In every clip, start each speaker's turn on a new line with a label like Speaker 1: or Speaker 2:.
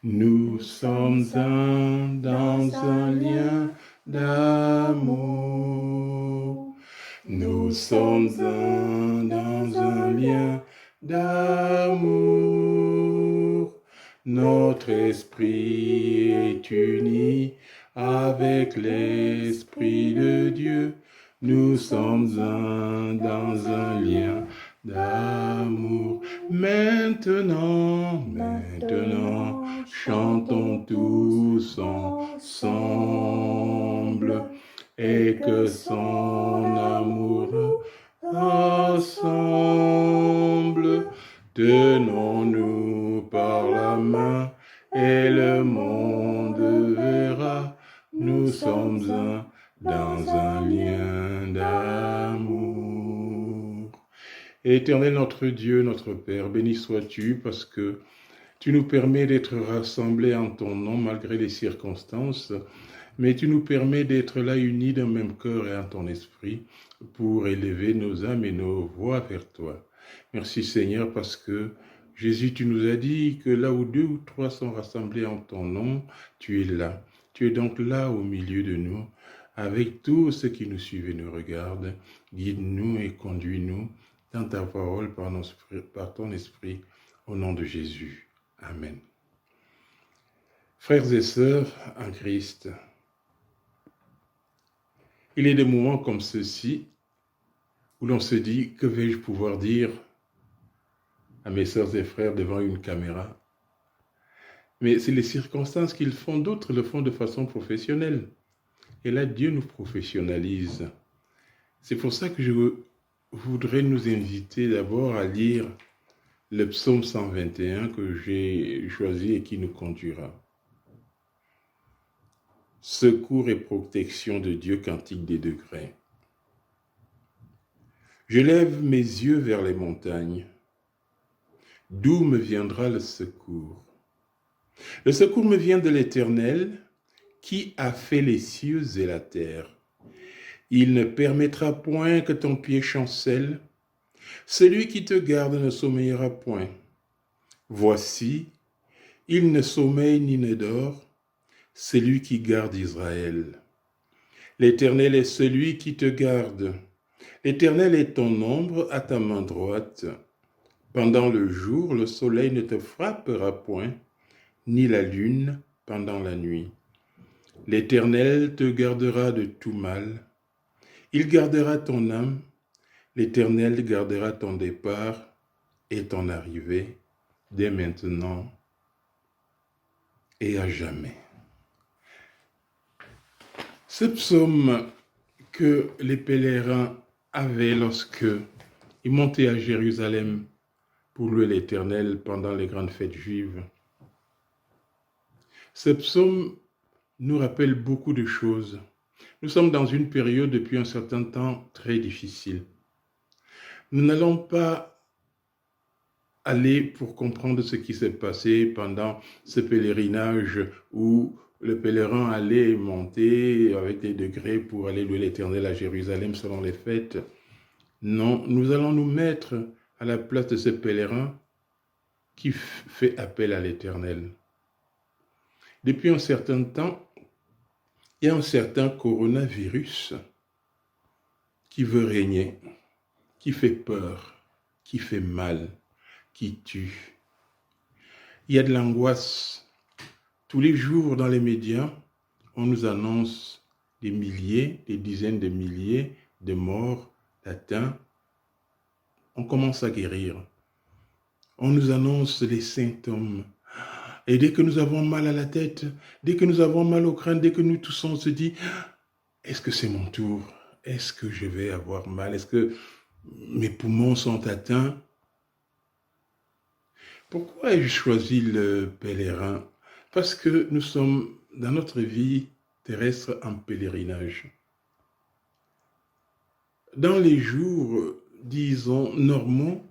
Speaker 1: Nous sommes un dans un lien d'amour. Nous sommes un dans un lien d'amour. Notre esprit est uni avec l'Esprit de Dieu. Nous sommes un dans un lien d'amour. Maintenant, chantons tous ensemble et que son amour ensemble. Tenons-nous par la main et le monde verra. Nous sommes un dans un lien d'amour. Éternel notre Dieu, notre Père, béni sois-tu parce que tu nous permets d'être rassemblés en ton nom malgré les circonstances, mais tu nous permets d'être là unis d'un même cœur et en ton esprit pour élever nos âmes et nos voix vers toi. Merci Seigneur parce que Jésus, tu nous as dit que là où 2 ou 3 sont rassemblés en ton nom, tu es là. Tu es donc là au milieu de nous, avec tous ceux qui nous suivent et nous regardent. Guide-nous et conduis-nous dans ta parole par ton esprit, au nom de Jésus. Amen. Frères et sœurs en Christ, il est des moments comme ceux-ci où l'on se dit, que vais-je pouvoir dire à mes sœurs et frères devant une caméra? Mais c'est les circonstances qu'ils font, d'autres le font de façon professionnelle. Et là, Dieu nous professionnalise. C'est pour ça que je voudrais nous inviter d'abord à lire le psaume 121 que j'ai choisi et qui nous conduira. Secours et protection de Dieu, cantique des degrés. Je lève mes yeux vers les montagnes. D'où me viendra le secours? Le secours me vient de l'Éternel, qui a fait les cieux et la terre. Il ne permettra point que ton pied chancelle. Celui qui te garde ne sommeillera point. Voici, il ne sommeille ni ne dort, celui qui garde Israël. L'Éternel est celui qui te garde. L'Éternel est ton ombre à ta main droite. Pendant le jour, le soleil ne te frappera point, ni la lune pendant la nuit. L'Éternel te gardera de tout mal. Il gardera ton âme. L'Éternel gardera ton départ et ton arrivée, dès maintenant et à jamais. Ce psaume que les pèlerins avaient lorsque ils montaient à Jérusalem pour louer l'Éternel pendant les grandes fêtes juives. Ce psaume nous rappelle beaucoup de choses. Nous sommes dans une période depuis un certain temps très difficile. Nous n'allons pas aller pour comprendre ce qui s'est passé pendant ce pèlerinage où le pèlerin allait monter avec des degrés pour aller louer l'Éternel à Jérusalem selon les fêtes. Non, nous allons nous mettre à la place de ce pèlerin qui fait appel à l'Éternel. Depuis un certain temps, il y a un certain coronavirus qui veut régner, qui fait peur, qui fait mal, qui tue. Il y a de l'angoisse. Tous les jours dans les médias, on nous annonce des milliers, des dizaines de milliers de morts, d'atteints. On commence à guérir. On nous annonce les symptômes. Et dès que nous avons mal à la tête, dès que nous avons mal au crâne, dès que nous toussons, on se dit, est-ce que c'est mon tour? Est-ce que je vais avoir mal? Est-ce que mes poumons sont atteints? Pourquoi ai-je choisi le pèlerin? Parce que nous sommes dans notre vie terrestre en pèlerinage. Dans les jours, disons, normaux,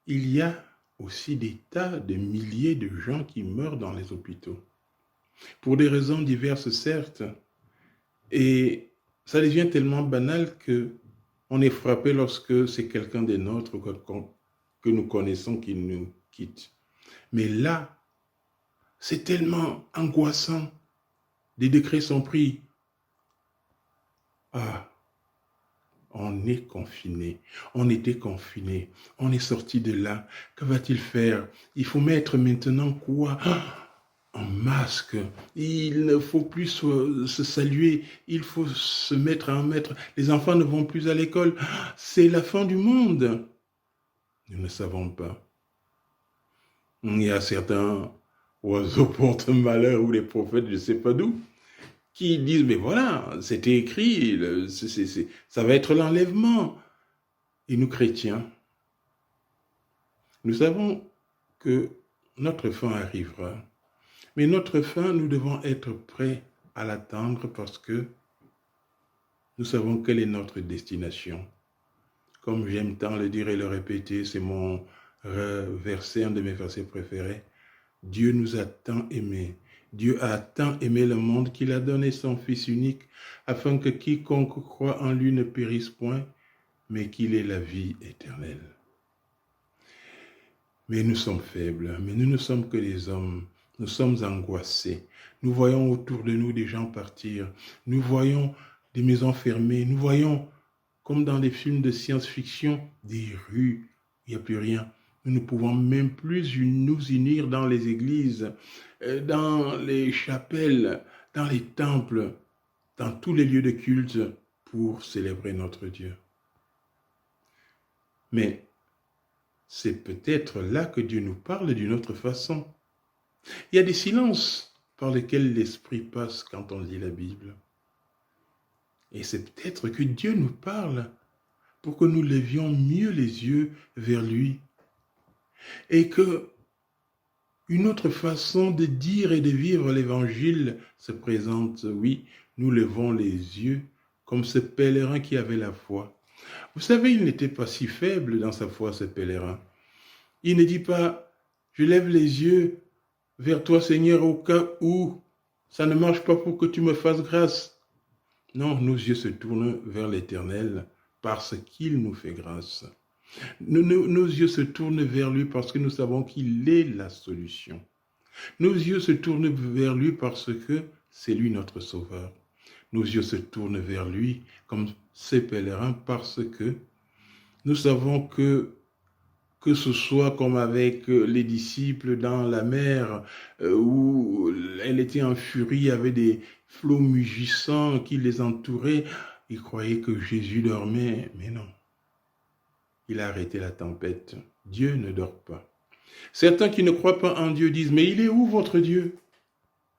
Speaker 1: il y a aussi des tas de milliers de gens qui meurent dans les hôpitaux. Pour des raisons diverses, certes, et ça devient tellement banal que on est frappé lorsque c'est quelqu'un des nôtres que nous connaissons qui nous quitte. Mais là, C'est tellement angoissant. Des décrets sont pris. Ah, on est confiné. On était confiné. On est sorti de là. Que va-t-il faire? Il faut mettre maintenant quoi? Un masque. Il ne faut plus se saluer. Il faut se mettre à un mètre. Les enfants ne vont plus à l'école. C'est la fin du monde. Nous ne savons pas. Il y a certains oiseaux porte-malheur ou les prophètes, je ne sais pas d'où, qui disent, mais voilà, c'était écrit, ça va être l'enlèvement. Et nous, chrétiens, nous savons que notre fin arrivera. Mais notre fin, nous devons être prêts à l'attendre parce que nous savons quelle est notre destination. Comme j'aime tant le dire et le répéter, c'est mon verset, un de mes versets préférés. Dieu nous a tant aimés. Dieu a tant aimé le monde qu'il a donné son Fils unique afin que quiconque croit en lui ne périsse point, mais qu'il ait la vie éternelle. Mais nous sommes faibles, mais nous ne sommes que des hommes. Nous sommes angoissés. Nous voyons autour de nous des gens partir. Nous voyons des maisons fermées. Nous voyons, comme dans les films de science-fiction, des rues. Il n'y a plus rien. Nous ne pouvons même plus nous unir dans les églises, dans les chapelles, dans les temples, dans tous les lieux de culte pour célébrer notre Dieu. Mais c'est peut-être là que Dieu nous parle d'une autre façon. Il y a des silences par lesquels l'Esprit passe quand on lit la Bible. Et c'est peut-être que Dieu nous parle pour que nous levions mieux les yeux vers lui. Et que une autre façon de dire et de vivre l'Évangile se présente. Oui, nous levons les yeux comme ce pèlerin qui avait la foi. Vous savez, il n'était pas si faible dans sa foi, ce pèlerin. Il ne dit pas, je lève les yeux vers toi, Seigneur, au cas où ça ne marche pas pour que tu me fasses grâce. Non, nos yeux se tournent vers l'Éternel parce qu'il nous fait grâce. Nos yeux se tournent vers lui parce que nous savons qu'il est la solution. Nos yeux se tournent vers lui parce que c'est lui notre sauveur. Nos yeux se tournent vers lui comme ces pèlerins parce que nous savons que ce soit comme avec les disciples dans la mer où elle était en furie, il y avait des flots mugissants qui les entouraient. Ils croyaient que Jésus dormait, mais non. Il a arrêté la tempête. Dieu ne dort pas. Certains qui ne croient pas en Dieu disent, mais il est où votre Dieu?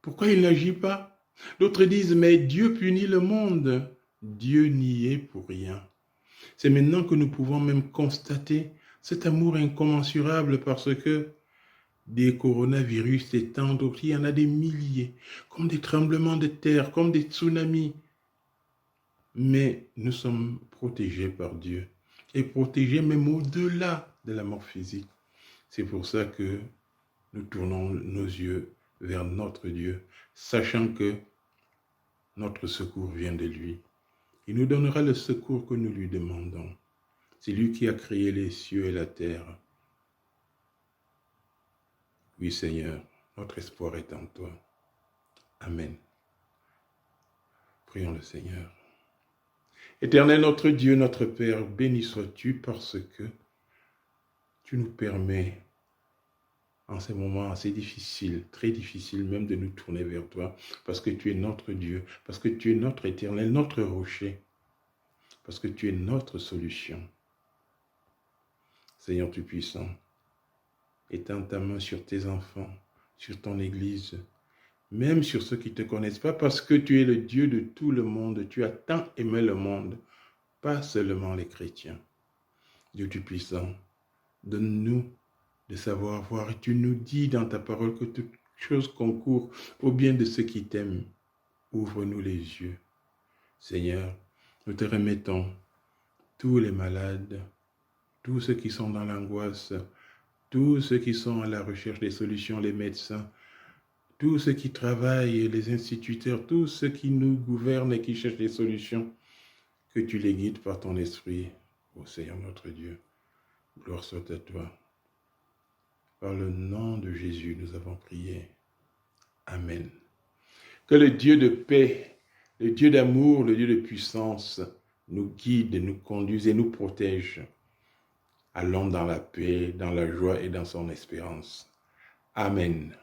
Speaker 1: Pourquoi il n'agit pas? D'autres disent, mais Dieu punit le monde. Dieu n'y est pour rien. C'est maintenant que nous pouvons même constater cet amour incommensurable parce que des coronavirus, des temps d'autres, il y en a des milliers, comme des tremblements de terre, comme des tsunamis. Mais nous sommes protégés par Dieu et protégés même au-delà de la mort physique. C'est pour ça que nous tournons nos yeux vers notre Dieu, sachant que notre secours vient de lui. Il nous donnera le secours que nous lui demandons. C'est lui qui a créé les cieux et la terre. Oui, Seigneur, notre espoir est en toi. Amen. Prions le Seigneur. Éternel notre Dieu, notre Père, béni sois-tu parce que tu nous permets en ces moments assez difficiles, très difficiles même, de nous tourner vers toi, parce que tu es notre Dieu, parce que tu es notre Éternel, notre rocher, parce que tu es notre solution. Seigneur Tout-Puissant, étends ta main sur tes enfants, sur ton Église, même sur ceux qui ne te connaissent pas, parce que tu es le Dieu de tout le monde. Tu as tant aimé le monde, pas seulement les chrétiens. Dieu Tout-Puissant, donne-nous de savoir voir. Et tu nous dis dans ta parole que toute chose concourt au bien de ceux qui t'aiment. Ouvre-nous les yeux. Seigneur, nous te remettons tous les malades, tous ceux qui sont dans l'angoisse, tous ceux qui sont à la recherche des solutions, les médecins, tous ceux qui travaillent, les instituteurs, tous ceux qui nous gouvernent et qui cherchent des solutions, que tu les guides par ton esprit, ô Seigneur notre Dieu. Gloire soit à toi. Par le nom de Jésus, nous avons prié. Amen. Que le Dieu de paix, le Dieu d'amour, le Dieu de puissance nous guide, nous conduise et nous protège. Allons dans la paix, dans la joie et dans son espérance. Amen.